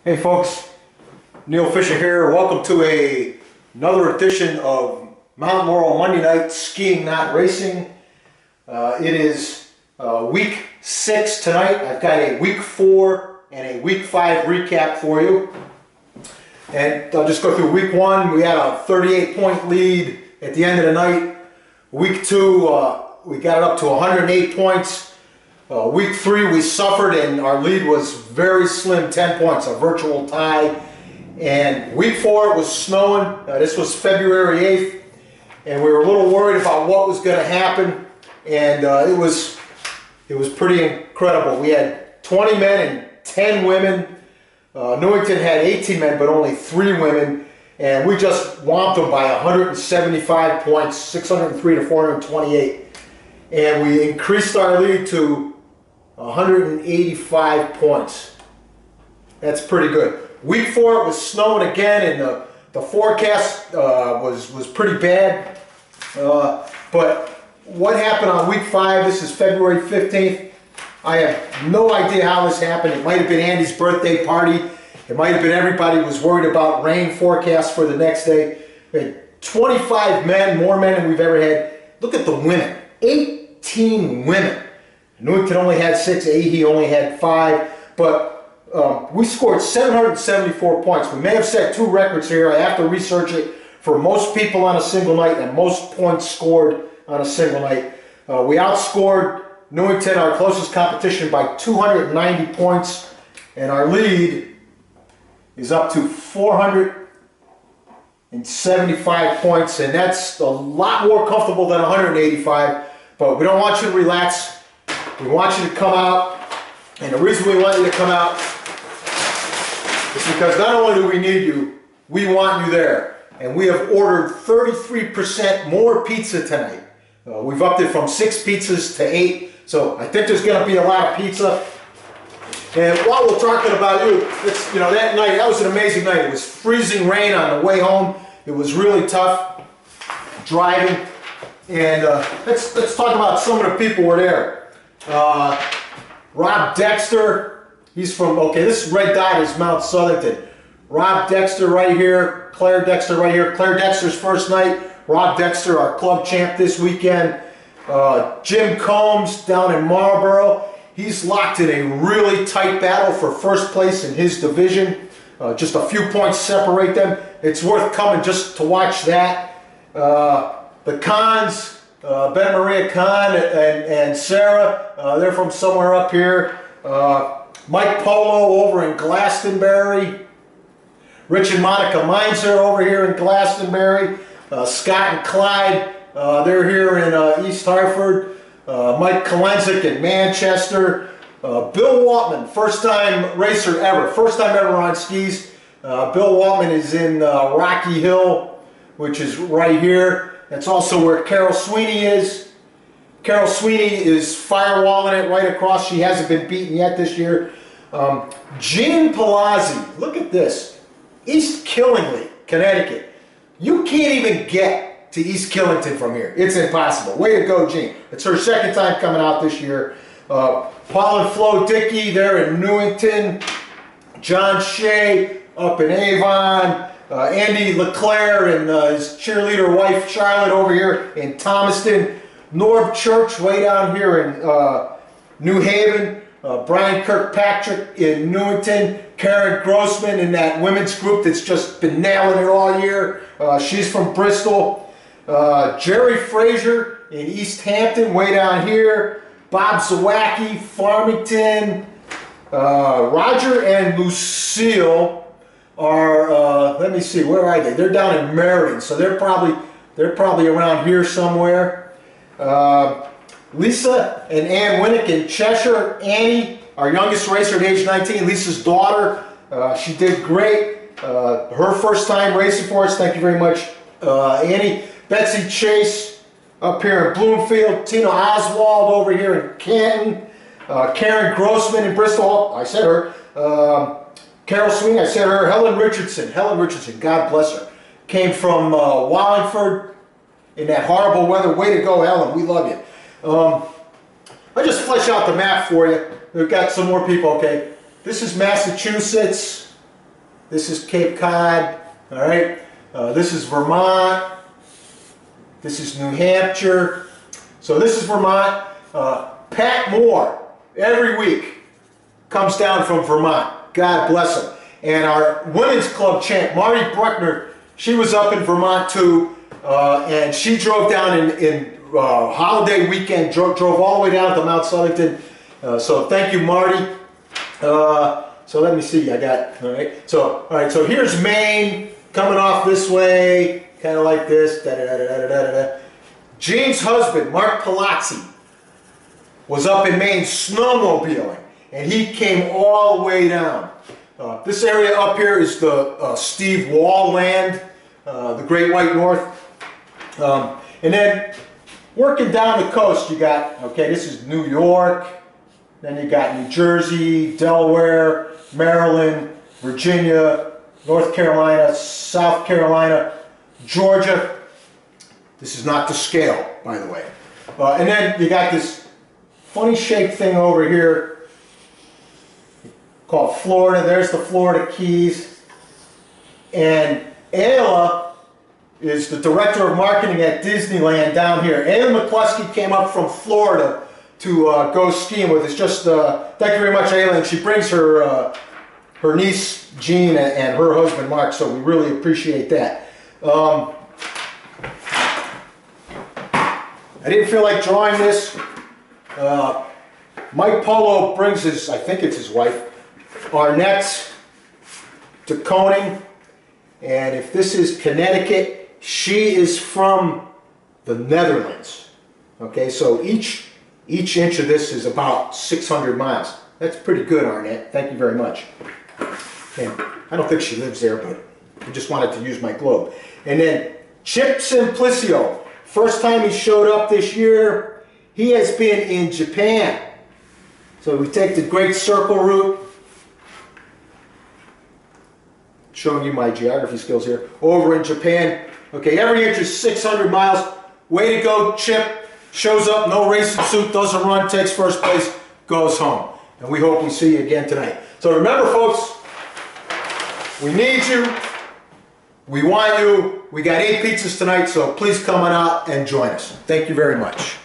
Hey folks, Neil Fisher here. Welcome to another edition of Mount Laurel Monday Night Skiing Not Racing. It is week 6 tonight. I've got a week 4 and a week 5 recap for you. And I'll just go through week 1. We had a 38-point lead at the end of the night. Week 2, we got it up to 108 points. Week 3 we suffered and our lead was very slim, 10 points, a virtual tie. And week 4 it was snowing. This was February 8th, and we were a little worried about what was going to happen. And it was pretty incredible. We had 20 men and 10 women. Newington had 18 men but only 3 women, and we just whomped them by 175 points, 603 to 428. And we increased our lead to 185 points. That's pretty good. Week 4 it was snowing again, and the forecast was pretty bad. But what happened on week 5? This is February 15th. I have no idea how this happened. It might have been Andy's birthday party. It might have been everybody was worried about rain forecast for the next day. We had 25 men, more men than we've ever had. Look at the women. 18 women. Newington only had 6, Ahee only had 5, but we scored 774 points. We may have set 2 records here. I have to research it for most people on a single night and most points scored on a single night. We outscored Newington, our closest competition, by 290 points, and our lead is up to 475 points, and that's a lot more comfortable than 185, but we don't want you to relax. We want you to come out, and the reason we want you to come out is because not only do we need you, we want you there. And we have ordered 33% more pizza tonight. We've upped it from 6 pizzas to 8, so I think there's going to be a lot of pizza. And while we're talking about you, that night, that was an amazing night. It was freezing rain on the way home. It was really tough driving. And let's talk about some of the people who were there. Rob Dexter, he's from, this red dot is Mount Southington. Rob Dexter right here, Claire Dexter right here. Claire Dexter's first night. Rob Dexter, our club champ this weekend. Jim Combs down in Marlboro. He's locked in a really tight battle for first place in his division. Just a few points separate them. It's worth coming just to watch that. The Cons, Ben Maria Khan and Sarah, they're from somewhere up here. Mike Polo over in Glastonbury. Rich and Monica Meinzer over here in Glastonbury. Scott and Clyde, they're here in East Hartford. Mike Kalenzik in Manchester. Bill Waltman, first time racer ever, first time ever on skis. Bill Waltman is in Rocky Hill, which is right here. That's also where Carol Sweeney is. Carol Sweeney is firewalling it right across. She hasn't been beaten yet this year. Gene Palazzi, look at this. East Killingley, Connecticut. You can't even get to East Killington from here. It's impossible. Way to go, Gene. It's her second time coming out this year. Paul and Flo Dickey, they're in Newington. John Shea up in Avon. Andy LeClaire and his cheerleader wife Charlotte over here in Thomaston. Norb Church way down here in New Haven. Brian Kirkpatrick in Newington. Karen Grossman in that women's group that's just been nailing it all year. She's from Bristol. Jerry Frazier in East Hampton way down here. Bob Zawacki, Farmington. Roger and Lucille are, let me see, where are they? They're down in Meriden, so they're probably around here somewhere. Lisa and Ann Winnick in Cheshire. Annie, our youngest racer at age 19, Lisa's daughter, she did great. Her first time racing for us, thank you very much, Annie. Betsy Chase up here in Bloomfield. Tina Oswald over here in Canton. Karen Grossman in Bristol, I said her. Carol Sweeney, I said her. Helen Richardson, God bless her, came from Wallingford in that horrible weather. Way to go, Helen, we love you. I just flesh out the map for you. We've got some more people, okay? This is Massachusetts. This is Cape Cod. All right. This is Vermont. This is New Hampshire. So this is Vermont. Pat Moore, every week, comes down from Vermont. God bless him. And our women's club champ, Marty Bruckner, she was up in Vermont too. And she drove down in holiday weekend, drove all the way down to Mount Southington. So thank you, Marty. So let me see, I got, all right, so here's Maine, coming off this way, kind of like this, da-da-da-da-da-da-da. Jean's husband, Mark Palazzi, was up in Maine snowmobiling, and he came all the way down. This area up here is the Steve Wall land, the Great White North. And then working down the coast, you got, okay, this is New York, then you got New Jersey, Delaware, Maryland, Virginia, North Carolina, South Carolina, Georgia. This is not to scale, by the way. And then you got this funny shaped thing over here called Florida. There's the Florida Keys. And Ayla is the director of marketing at Disneyland down here. Ayla McCluskey came up from Florida to go skiing with us. Just thank you very much, Ayla. And she brings her her niece Jean and her husband Mark, so we really appreciate that. I didn't feel like drawing this. Mike Polo brings his, I think it's his wife, Arnett to Koning. And if this is Connecticut, she is from the Netherlands. Okay, so each inch of this is about 600 miles. That's pretty good, Arnett. Thank you very much. And I don't think she lives there, but I just wanted to use my globe. And then Chip Simplicio. First time he showed up this year, he has been in Japan. So we take the Great Circle route. Showing you my geography skills here. Over in Japan. Okay, every inch is 600 miles. Way to go, Chip. Shows up, no racing suit, doesn't run, takes first place, goes home. And we hope we see you again tonight. So remember, folks, we need you. We want you. We got 8 pizzas tonight, so please come on out and join us. Thank you very much.